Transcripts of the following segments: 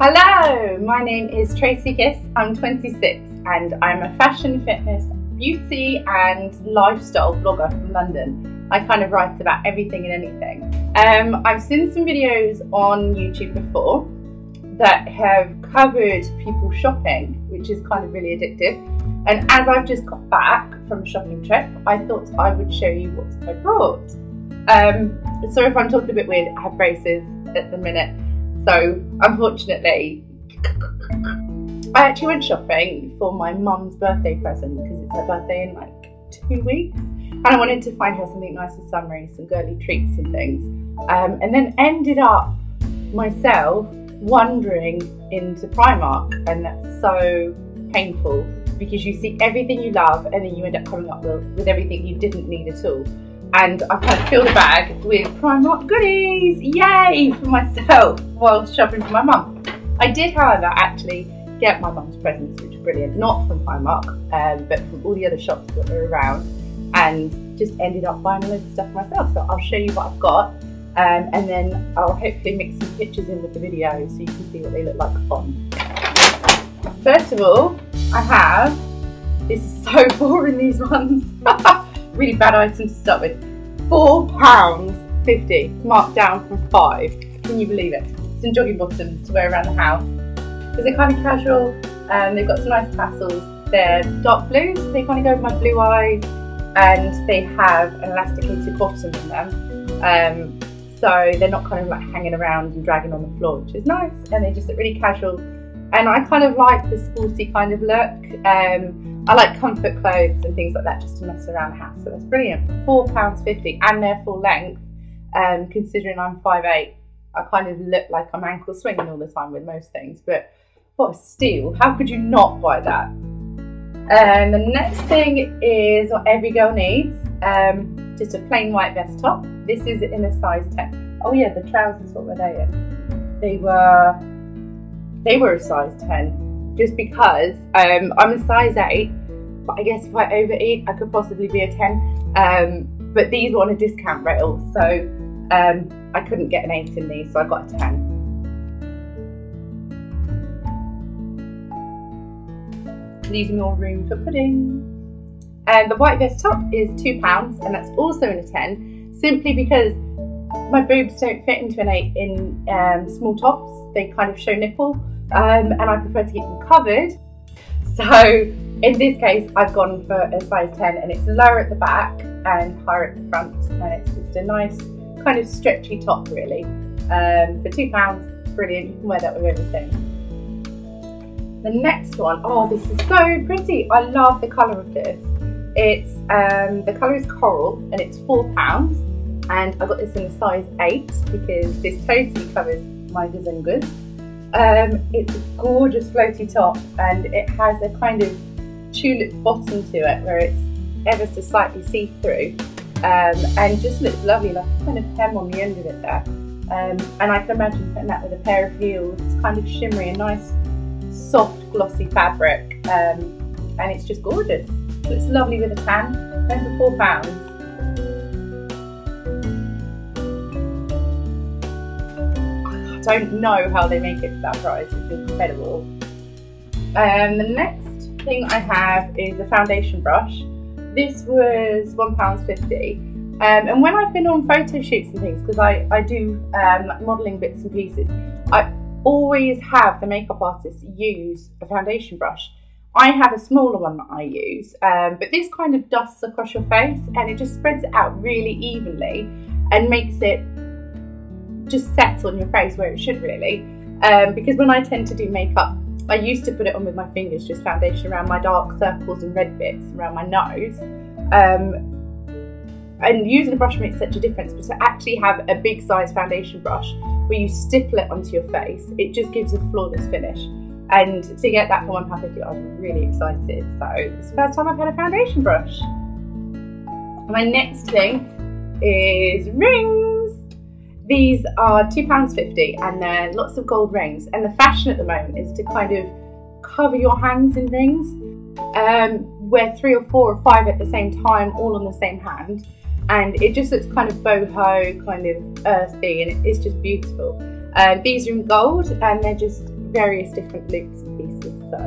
Hello, my name is Tracy. I'm 26 and I'm a fashion, fitness, beauty and lifestyle blogger from London. I kind of write about everything and anything. I've seen some videos on YouTube before that have covered people shopping, which is kind of really addictive. And as I've just got back from a shopping trip, I thought I would show you what I brought. Sorry if I'm talking a bit weird, I have braces at the minute. So unfortunately, I actually went shopping for my mum's birthday present because it's her birthday in like 2 weeks. And I wanted to find her something nice and summery, some girly treats and things. And then ended up myself wandering into Primark, and that's so painful because you see everything you love and then you end up coming up with everything you didn't need at all. And I kind of filled a bag with Primark goodies, yay, for myself while shopping for my mum. I did, however, actually get my mum's presents, which are brilliant, not from Primark, but from all the other shops that were around, and just ended up buying a load of stuff myself. So I'll show you what I've got, and then I'll hopefully mix some pictures in with the video so you can see what they look like on. First of all, I have, this is so boring, these ones. Really bad item to start with. £4.50, marked down from £5. Can you believe it? Some jogging bottoms to wear around the house. Because they're kind of casual, and they've got some nice tassels. They're dark blues, so they kind of go with my blue eyes, and they have an elasticated bottom in them. So they're not kind of like hanging around and dragging on the floor, which is nice, and they just look really casual. And I kind of like the sporty kind of look. I like comfort clothes and things like that just to mess around the house, so that's brilliant. £4.50, and they're full length. Considering I'm 5'8", I kind of look like I'm ankle swinging all the time with most things, but what a steal. How could you not buy that? And the next thing is what every girl needs, just a plain white vest top. This is in a size 10. Oh yeah, the trousers, what were they in? They were a size 10, just because I'm a size 8, but I guess if I overeat I could possibly be a 10, but these were on a discount rail, so I couldn't get an 8 in these, so I got a 10. Leaving more room for pudding. And the white vest top is £2, and that's also in a 10, simply because my boobs don't fit into an 8 in small tops. They kind of show nipple, and I prefer to keep them covered. So in this case, I've gone for a size 10, and it's lower at the back and higher at the front, and it's just a nice kind of stretchy top really. For £2, brilliant. You can wear that with everything. The next one, oh, this is so pretty. I love the colour of this. It's the colour is coral, and it's £4, and I got this in a size 8 because this totally covers my gazungas. It's a gorgeous floaty top, and it has a kind of tulip bottom to it where it's ever so slightly see-through, and just looks lovely, like a kind of hem on the end of it there. And I can imagine putting that with a pair of heels. It's kind of shimmery, a nice soft glossy fabric, and it's just gorgeous. Looks lovely with a tan, and for £4. I don't know how they make it for that price, it's incredible. The next thing I have is a foundation brush. This was £1.50, and when I've been on photo shoots and things, because I do modelling bits and pieces, I always have the makeup artist use a foundation brush. I have a smaller one that I use, but this kind of dusts across your face, and it just spreads it out really evenly and makes it just set on your face where it should really. Because when I tend to do makeup, I used to put it on with my fingers, just foundation around my dark circles and red bits around my nose. And using a brush makes such a difference, but to actually have a big size foundation brush where you stipple it onto your face, it just gives a flawless finish. And to get that for £1.50, I was really excited. So it's the first time I've had a foundation brush. My next thing is rings. These are £2.50, and they're lots of gold rings. And the fashion at the moment is to kind of cover your hands in rings, wear 3 or 4 or 5 at the same time, all on the same hand. And it just looks kind of boho, kind of earthy, and it's just beautiful. These are in gold, and they're just various different loops and pieces. So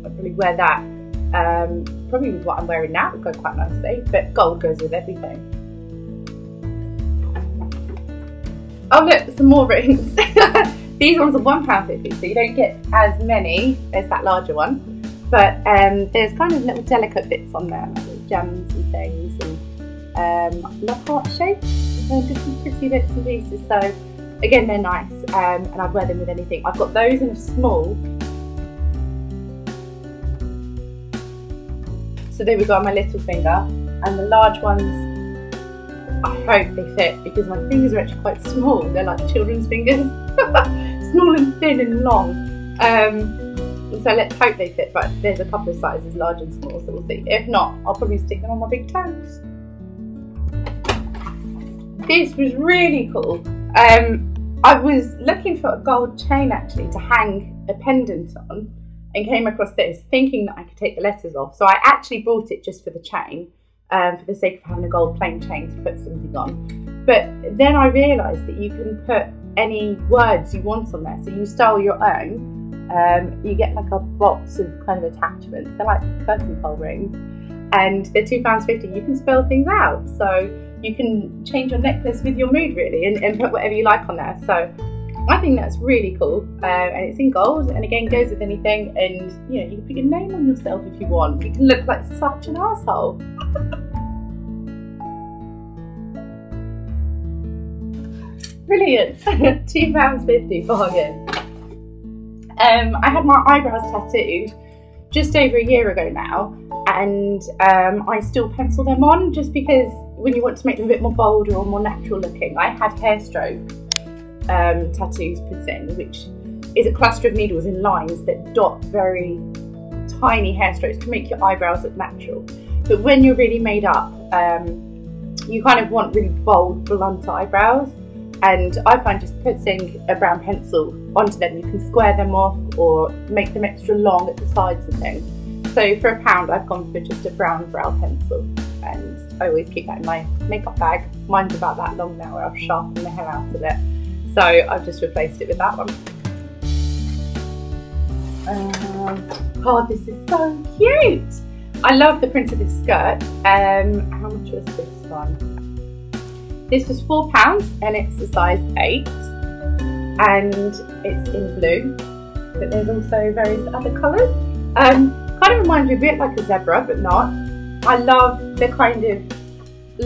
I'd probably wear that. Probably with what I'm wearing now would go quite nicely, but gold goes with everything. Oh look, some more rings. These ones are £1.50, so you don't get as many as that larger one. But there's kind of little delicate bits on there, like little gems and things, and love heart shapes. They're just some pretty bits and pieces. So again, they're nice, and I'd wear them with anything. I've got those in a small. So there we go on my little finger, and the large ones, I hope they fit because my fingers are actually quite small. They're like children's fingers, small and thin and long. So let's hope they fit, but there's a couple of sizes, large and small, so we'll see. If not, I'll probably stick them on my big toes. This was really cool. I was looking for a gold chain actually to hang a pendant on, and came across this thinking that I could take the letters off. So I actually bought it just for the chain, for the sake of having a gold plain chain to put something on. But then I realised that you can put any words you want on there. So you style your own. You get like a box of kind of attachments. They're like curtain pole rings, and they're £2.50. You can spell things out. So you can change your necklace with your mood really, and put whatever you like on there. So I think that's really cool, and it's in gold, and again goes with anything, and you know, you can put your name on yourself if you want. You can look like such an asshole. Brilliant. £2.50 bargain. I had my eyebrows tattooed just over a year ago now, and I still pencil them on just because when you want to make them a bit more bolder or more natural looking. I had hair stroke tattoos put in, which is a cluster of needles in lines that dot very tiny hair strokes to make your eyebrows look natural. But when you're really made up, you kind of want really bold, blunt eyebrows, and I find just putting a brown pencil onto them, you can square them off or make them extra long at the sides and things. So for £1, I've gone for just a brown brow pencil, and I always keep that in my makeup bag. Mine's about that long now, where I've sharpened the hell out of it. So I've just replaced it with that one. Oh, this is so cute! I love the print of this skirt. How much was this one? This was £4, and it's a size 8, and it's in blue, but there's also various other colours. Kind of reminds me a bit like a zebra, but not. I love the kind of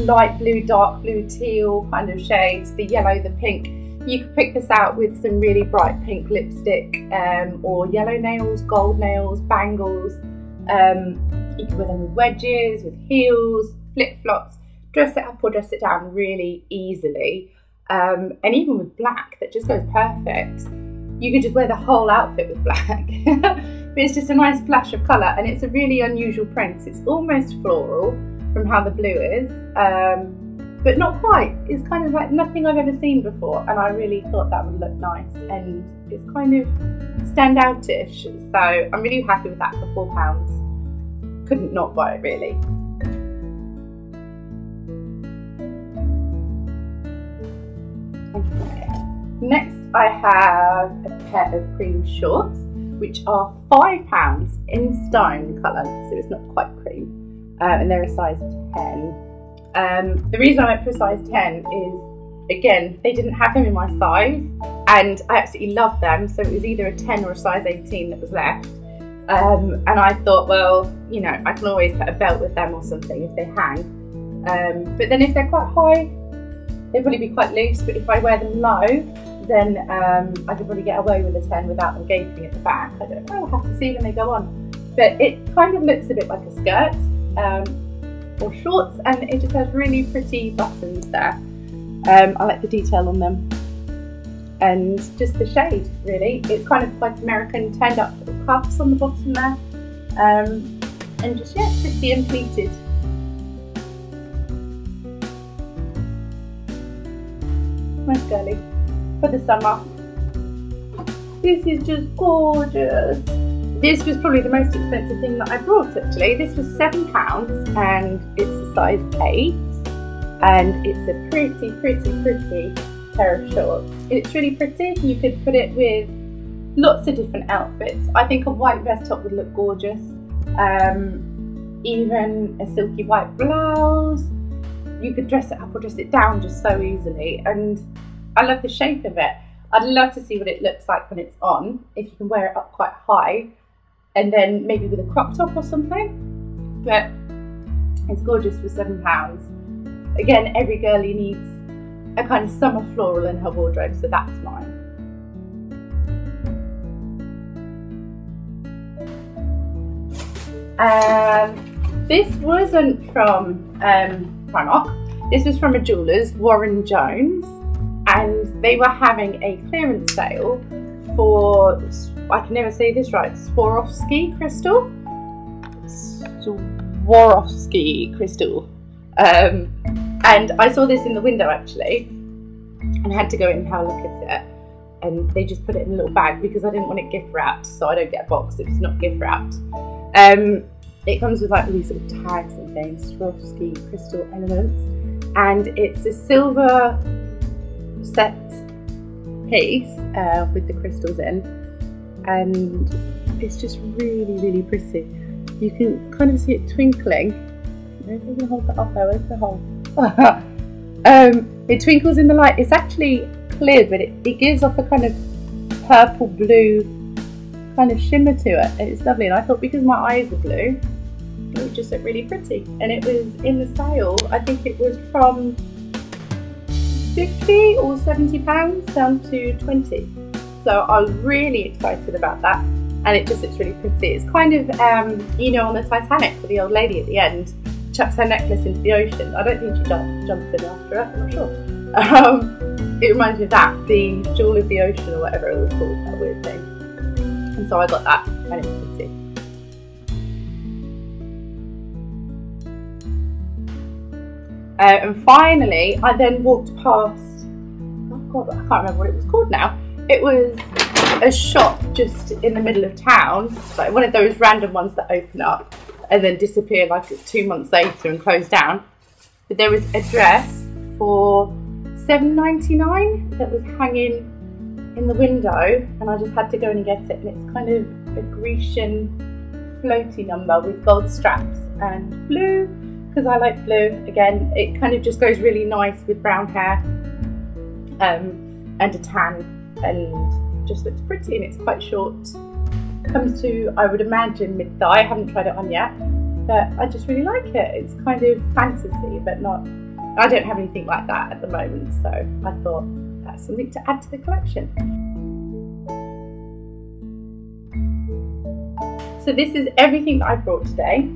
light blue, dark blue, teal kind of shades, the yellow, the pink. You could pick this out with some really bright pink lipstick, or yellow nails, gold nails, bangles. You can wear them with wedges, with heels, flip-flops, dress it up or dress it down really easily. And even with black, that just goes perfect. You could just wear the whole outfit with black. But it's just a nice flash of colour, and it's a really unusual print. It's almost floral from how the blue is. But not quite. It's kind of like nothing I've ever seen before, and I really thought that would look nice, and it's kind of standoutish. So I'm really happy with that for £4. Couldn't not buy it really. Okay. Next I have a pair of cream shorts, which are £5 in stone colour, so it's not quite cream, and they're a size 10. The reason I went for a size 10 is, again, they didn't have them in my size, and I absolutely loved them, so it was either a 10 or a size 18 that was left. And I thought, well, you know, I can always put a belt with them or something if they hang. But then if they're quite high, they'll probably be quite loose, but if I wear them low, then I could probably get away with a 10 without them gaping at the back. I don't know, I'll have to see when they go on. But it kind of looks a bit like a skirt, or shorts, and it just has really pretty buttons there. I like the detail on them, and just the shade really. It's kind of like American turned up little cuffs on the bottom there, and just, yeah, pretty and pleated. Nice girly for the summer. This is just gorgeous. This was probably the most expensive thing that I brought actually. This was £7 and it's a size 8. and it's a pretty pair of shorts. It's really pretty. You could put it with lots of different outfits. I think a white vest top would look gorgeous. Even a silky white blouse. You could dress it up or dress it down just so easily, and I love the shape of it. I'd love to see what it looks like when it's on, if you can wear it up quite high and then maybe with a crop top or something. But it's gorgeous for £7. Again, every girlie needs a kind of summer floral in her wardrobe, so that's mine. This wasn't from Primark. This was from a jeweller's, Warren Jones, and they were having a clearance sale for, I can never say this right, Swarovski crystal. Swarovski crystal. And I saw this in the window actually, and I had to go in and have a look at it. And they just put it in a little bag because I didn't want it gift wrapped, so I don't get a box if it's not gift wrapped. It comes with like these little tags and things, Swarovski crystal elements, and it's a silver set piece with the crystals in, and it's just really pretty. You can kind of see it twinkling. Maybe we can hold that up there. Where's the hole? It twinkles in the light. It's actually clear, but it gives off a kind of purple blue kind of shimmer to it. It's lovely, and I thought because my eyes are blue, it would just look really pretty. And it was in the sale. I think it was from £50 or £70 down to £20. So I was really excited about that, and it just looks really pretty. It's kind of, you know, on the Titanic with the old lady at the end chucks her necklace into the ocean. I don't think she jumps in after it, I'm not sure. It reminds me of that, the Jewel of the Ocean or whatever it was called, that weird thing. And so I got that, and it was pretty. And finally, I then walked past, oh God, I can't remember what it was called now. It was a shop just in the middle of town, like one of those random ones that open up and then disappear like 2 months later and close down. But there was a dress for £7.99 that was hanging in the window, and I just had to go in and get it. And it's kind of a Grecian floaty number with gold straps and blue, because I like blue. Again, it kind of just goes really nice with brown hair and a tan, and just looks pretty, and it's quite short. Comes to, I would imagine, mid-thigh. I haven't tried it on yet, but I just really like it. It's kind of fantasy, but not, I don't have anything like that at the moment, so I thought that's something to add to the collection. So this is everything that I brought today,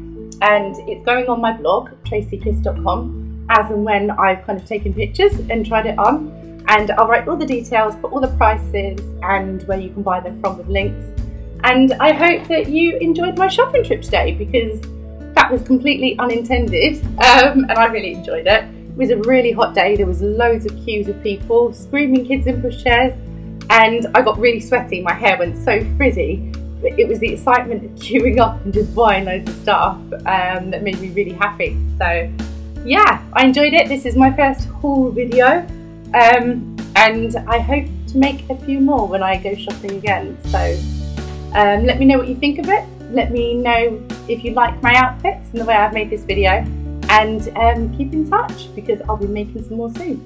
and it's going on my blog, tracykiss.com, as and when I've kind of taken pictures and tried it on, and I'll write all the details, put all the prices and where you can buy them from with links. And I hope that you enjoyed my shopping trip today, because that was completely unintended, and I really enjoyed it. It was a really hot day. There was loads of queues of people, screaming kids in pushchairs, and I got really sweaty. My hair went so frizzy. But it was the excitement of queuing up and just buying loads of stuff that made me really happy. So yeah, I enjoyed it. This is my first haul video, and I hope to make a few more when I go shopping again. So let me know what you think of it. Let me know if you like my outfits and the way I've made this video, and keep in touch because I'll be making some more soon.